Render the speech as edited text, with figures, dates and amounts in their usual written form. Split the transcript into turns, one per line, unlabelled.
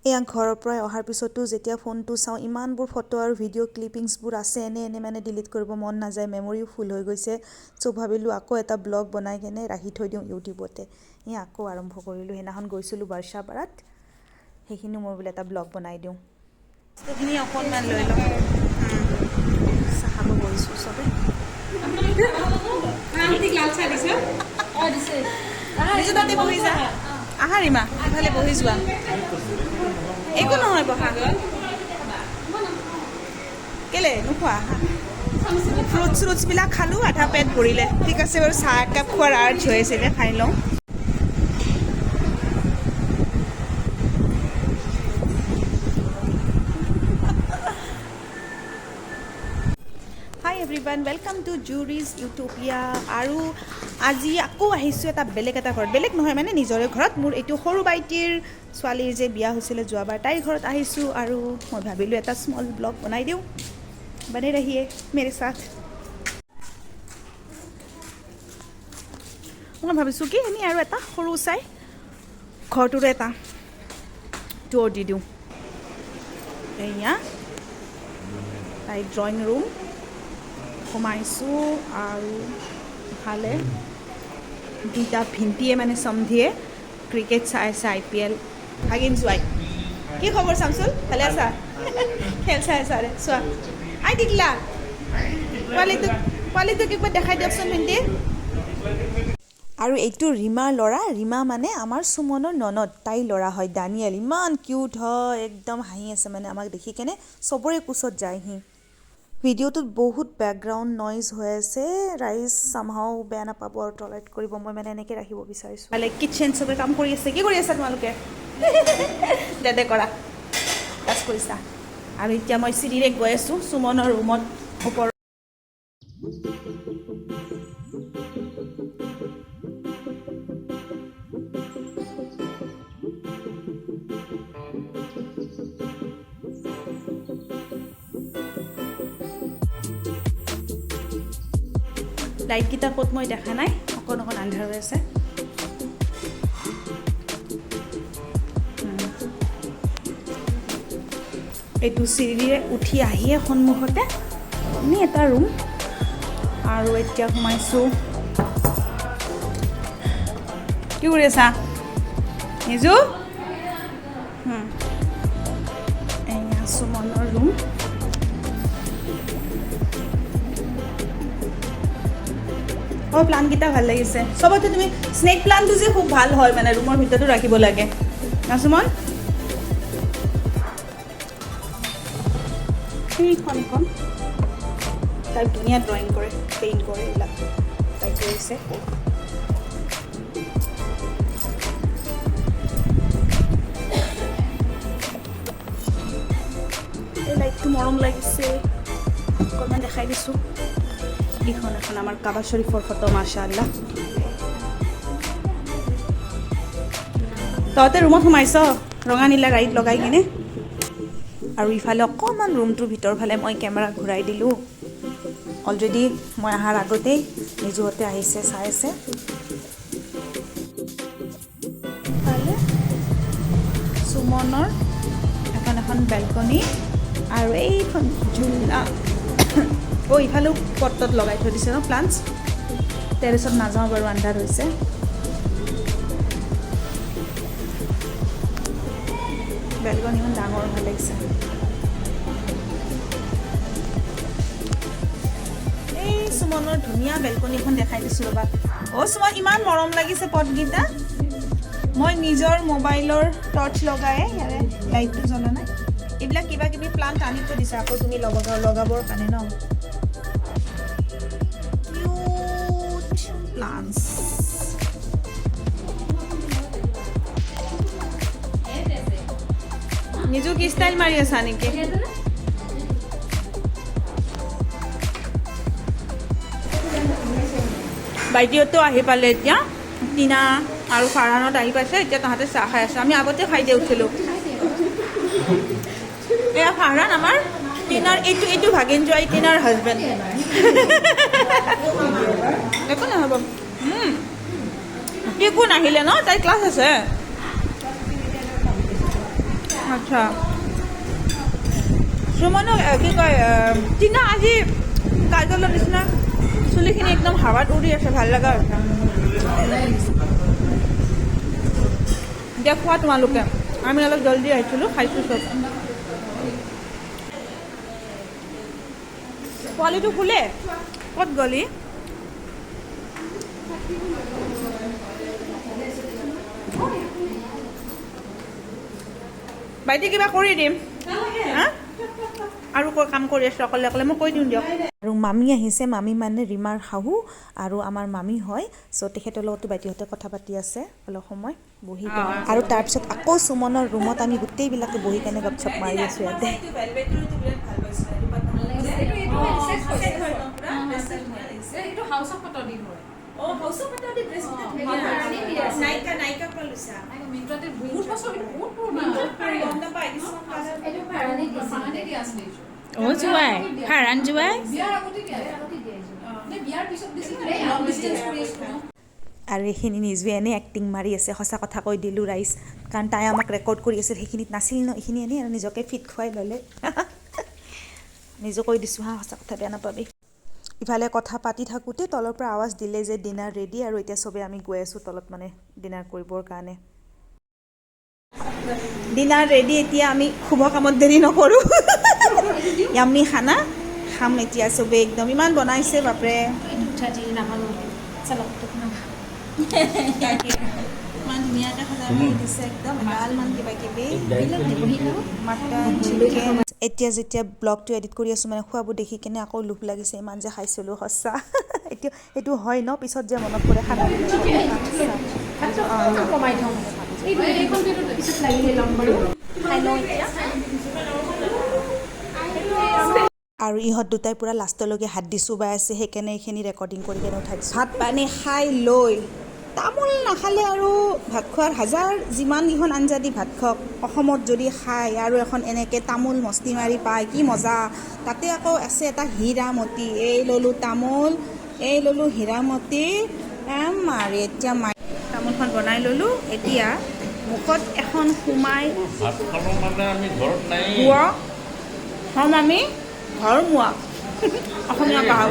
এয়া ঘৰৰ পৰাই অহাৰ পিছতো যেতিয়া ফোনটো চাওঁ ইমানবোৰ ফটো আৰু ভিডিঅ' ক্লিপিংছবোৰ আছে এনে মানে ডিলিট কৰিব মন নাযায়, মেমৰিও ফুল হৈ গৈছে। চ' ভাবিলোঁ আকৌ এটা ব্লগ বনাই কেনে ৰাখি থৈ দিওঁ ইউটিউবতে। আকৌ আৰম্ভ কৰিলোঁ। সেইদিনাখন গৈছিলোঁ বৰ্ষাপাৰাত, সেইখিনি মই বোলে এটা ব্লগ বনাই দিওঁ। বস্তুখিনি অকণমান লৈ লওঁ। চাহ খাব বহিছোঁ চবে। তাতে বহি যা। আহা ৰীমা, ইফালে বহি যোৱা। একো নহয় বহা। কেলে নোখোৱা? ফ্ৰুটছবিলাক খালোঁ, আধা পেট ভৰিলে। ঠিক আছে বাৰু, চাহ একাপ খোৱাৰ আৰ্জ হৈ আছিলে, খাই লওঁ। হাই এভৰিৱান, ৱেলকাম টু জুৰিজ ইউটোপিয়া। আৰু আজি আকৌ আহিছোঁ এটা বেলেগ এটা ঘৰত। বেলেগ নহয় মানে নিজৰে ঘৰত। মোৰ এইটো সৰু বাইটিৰ ছোৱালীৰ যে বিয়া হৈছিলে যোৱাবাৰ, তাইৰ ঘৰত আহিছোঁ। আৰু মই ভাবিলোঁ এটা স্মল ব্লগ বনাই দিওঁ। বনে ৰহিয়ে মেৰে সাথ। মই ভাবিছোঁ কি এনেই আৰু এটা সৰু চাই ঘৰটোৰে এটা টুৰ দি দিওঁ। এয়া তাইৰ ড্ৰয়িং ৰুম সোমাইছোঁ। আৰু ইফালে দুটা ভিন্তিয়ে মানে সমধিয়ে ক্ৰিকেট চাই আছে, IPL। ভাগিন জোৱাই, কি খবৰ চামচুল? ভালে আছা? খেল চাই আছা? চোৱা আই দিকলা পোৱালিটোক একবাৰ দেখাই দিয়কচোন ভিন্তি। আৰু এইটো ৰীমাৰ ল'ৰা। ৰীমা মানে আমাৰ সুমনৰ ননদ, তাইৰ ল'ৰা হয় দানিয়েল। ইমান কিউট হয়, একদম হাঁহি আছে মানে আমাক দেখি কেনে চবৰে কোচত যায়হি। ভিডিঅ'টোত বহুত বেকগ্ৰাউণ্ড নইজ হৈ আছে, ৰাইজ চামহাও বেয়া নাপাব আৰু টলাৰেট কৰিব। মই মানে এনেকৈ ৰাখিব বিচাৰিছোঁ। মানে কিটচেন চবে কাম কৰি আছে। কি কৰি আছা তোমালোকে? দে কৰা কাজ কৰিছা। আৰু এতিয়া মই চিৰিৰে গৈ আছোঁ সুমনৰ ৰুমত ওপৰত। লাইটকেইটা ক'ত মই দেখা নাই, অকণ আন্ধাৰ হৈ আছে। এইটো চিৰিৰে উঠি আহিয়ে সন্মুখতে আমি এটা ৰুম। আৰু এতিয়া সোমাইছোঁ। কি কৰি আছা নিজু? এয়া সুমনৰ ৰুম। প্লাণ্টকেইটা ভাল লাগিছে চবতে। তুমি স্নেক প্লাণ্টটো যে খুব ভাল হয় মানে ৰুমৰ ভিতৰতো ৰাখিব লাগে না সুমন? সেইখন তাই ধুনীয়া ড্ৰয়িং কৰে, পেইণ্ট কৰে, এইবিলাক তাই কৰিছে। এই লাইটটো মৰম লাগিছে, অকণমান দেখাই দিছোঁ। এইখন এখন আমাৰ কাবা শ্বৰীফৰ ফটো, মাশাআল্লাহ। তহঁতে ৰুমত সোমাইছ ৰঙা নীলা লাইট লগাই কিনে। আৰু ইফালে অকণমান ৰুমটোৰ ভিতৰ ফালে মই কেমেৰা ঘূৰাই দিলোঁ। অলৰেডি মই অহাৰ আগতেই নিজুহঁতে আহিছে, চাই আছে। ইফালে সুমনৰ এখন বেলকনি আৰু এইখন ঝুলনা। ইফালেও পটত লগাই থৈ দিছে ন প্লাণ্টছ। টেৰেছত নাযাওঁ বাৰু, আন্ধাৰ হৈছে। বেলকনি ইমান ডাঙৰ, ভাল লাগিছে। এই সুমনৰ ধুনীয়া বেলকনিখন দেখাই দিছোঁ ৰ'বা। সুমন, ইমান মৰম লাগিছে পটকেইটা। মই নিজৰ মোবাইলৰ টৰ্চ লগাই ইয়াৰে লাইটটো জ্বলা নাই। এইবিলাক কিবা কিবি প্লাণ্ট আনি থৈ দিছে আকৌ তুমি লগাবৰ কাৰণে ন। প্লান্টস নিজু কি ষ্টাইল মাৰি আছা নেকি? বাইদেউতো আহি পালে এতিয়া। টিনা আৰু ফাৰহানত আহি পাইছে, এতিয়া তাহাঁতে চাহ খাই আছে। আমি আগতে খাই দিয়ে উঠিলোঁ। এয়া ফাৰহান আমাৰ টিনাৰ এইটো ভাগিন জোৱাই, টিনাৰ হাজবেণ্ড। একো নহ'ব। কি কোন আহিলে ন, তাই ক্লাছ আছে। আচ্ছা সুমনক কি কয় টিনা আজি কাজলৰ নিচিনা চুলিখিনি একদম হাৱাত উৰি আছে ভাল লগা হৈছে এতিয়া খোৱা তোমালোকে আমি অলপ জলদি আহিছিলোঁ খাইছোঁ চব পোৱালিটো শুলে ক'ত গলি বাইটি কিবা কৰি দিম আৰু কাম কৰি আছোঁ অকলে অকলে মই কৈ দিওঁ দিয়ক আৰু মামী আহিছে মামী মানে ৰীমাৰ শাহু আৰু আমাৰ মামী হয় চ' তেখেতৰ লগতো বাইদেউহঁতে কথা পাতি আছে অলপ সময় বহি আৰু তাৰপিছত আকৌ সুমনৰ ৰুমত আমি গোটেইবিলাকে বহি কেনে গপচপ মাৰি আছোঁ ইয়াতে আৰু এইখিনি নিজে এনেই এক্টিং মাৰি আছে সঁচা কথা কৈ দিলোঁ ৰাইজ কাৰণ তাই আমাক ৰেকৰ্ড কৰি আছিল সেইখিনিত নাছিল ন এইখিনি এনেই আৰু নিজকে ফিট খুৱাই ল'লে নিজে কৈ দিছোঁ হা সঁচা কথা বেয়া নাপাবি ইফালে কথা পাতি থাকোঁতে তলৰ পৰা আৱাজ দিলে যে ডিনাৰ ৰেডি আৰু এতিয়া চবেই আমি গৈ আছোঁ তলত মানে ডিনাৰ কৰিবৰ কাৰণে ডিনাৰ ৰেডি এতিয়া আমি শুভ কামত দেৰি নকৰোঁ ইয়াম্মি খানা খাম এতিয়া চবেই একদম ইমান বনাইছে বাপৰে ইমান ধুনীয়াকৈ সজাই দিছে একদম এডালমান কিবা কিবি মাটন চিকেন এতিয়া যেতিয়া ব্লগটো এডিট কৰি আছোঁ মানে খোৱাবোৰ দেখি কেনে আকৌ লোভ লাগিছে ইমান যে খাইছিলোঁ সঁচা এতিয়া এইটো হয় ন পিছত যে মনত পৰে খানা আৰু ইহঁত দুটাই পূৰা লাষ্টলৈকে হাত দি চুবাই আছে সেইকাৰণে এইখিনি ৰেকৰ্ডিং কৰি কেনে উঠাইছোঁ ভাত পানী খাই লৈ তামোল নাখালে আৰু ভাত খোৱাৰ হাজাৰ যিমানকেইখন আঞ্জা দি ভাত খাওক অসমত যদি খায় আৰু এখন এনেকৈ তামোল মস্তি মাৰি পায় কি মজা তাতে আকৌ আছে এটা হীৰামতি এই ল'লোঁ তামোল এই ল'লোঁ হীৰামতি মাৰি এতিয়া তামোলখন বনাই ল'লোঁ এতিয়া মুখত এখন সোমাই হ'ম আমি ঘৰ মোৱা অসমীয়া পাহৰ